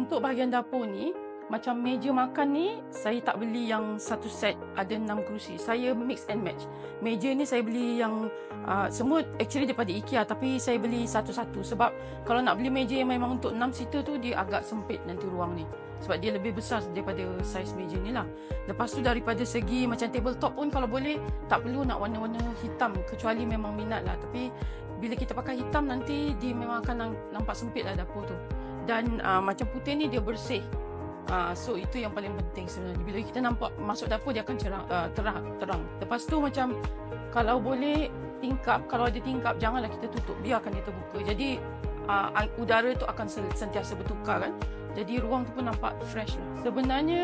untuk bahagian dapur ni, macam meja makan ni, saya tak beli yang satu set ada 6 kerusi. Saya mix and match. Meja ni saya beli yang semua actually daripada IKEA, tapi saya beli satu-satu. Sebab kalau nak beli meja yang memang untuk 6 seater tu, dia agak sempit nanti ruang ni. Sebab dia lebih besar daripada saiz meja ni lah. Lepas tu daripada segi macam tabletop pun kalau boleh, tak perlu nak warna-warna hitam. Kecuali memang minat lah. Tapi bila kita pakai hitam nanti, dia memang akan nampak sempit lah dapur tu. Dan macam putih ni dia bersih. So itu yang paling penting sebenarnya. Bila kita nampak masuk dapur, dia akan terang. Lepas tu macam kalau boleh tingkap, kalau ada tingkap janganlah kita tutup, biarkan dia terbuka. Jadi udara tu akan sentiasa bertukar kan. Jadi ruang tu pun nampak fresh lah. Sebenarnya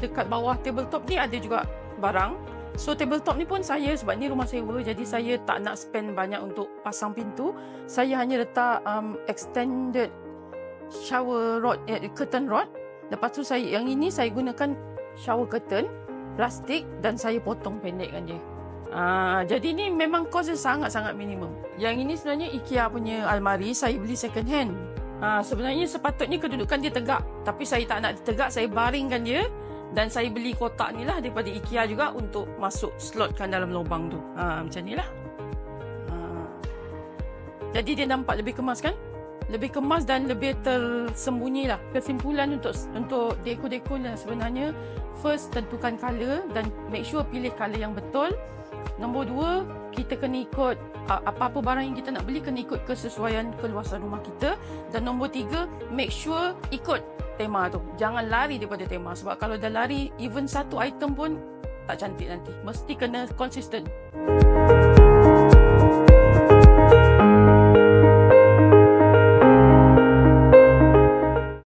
dekat bawah tabletop ni ada juga barang. So tabletop ni pun saya, sebab ni rumah sewa, jadi saya tak nak spend banyak untuk pasang pintu. Saya hanya letak extended shower rod, curtain rod. Lepas tu yang ini saya gunakan shower curtain plastik dan saya potong pendekkan dia. Jadi ni memang kos dia sangat-sangat minimum. Yang ini sebenarnya IKEA punya almari, saya beli second hand. Sebenarnya sepatutnya kedudukan dia tegak, tapi saya tak nak tegak, saya baringkan dia. Dan saya beli kotak ni lah daripada IKEA juga untuk masuk slotkan dalam lubang tu. Macam ni lah. Jadi dia nampak lebih kemas kan? Lebih kemas dan lebih tersembunyi lah. Kesimpulan untuk dekor-dekor ni sebenarnya, first tentukan colour dan make sure pilih colour yang betul. Nombor 2, kita kena ikut apa-apa barang yang kita nak beli, kena ikut kesesuaian keluasan rumah kita. Dan nombor 3, make sure ikut tema tu. Jangan lari daripada tema, sebab kalau dah lari even satu item pun tak cantik nanti. Mesti kena konsisten.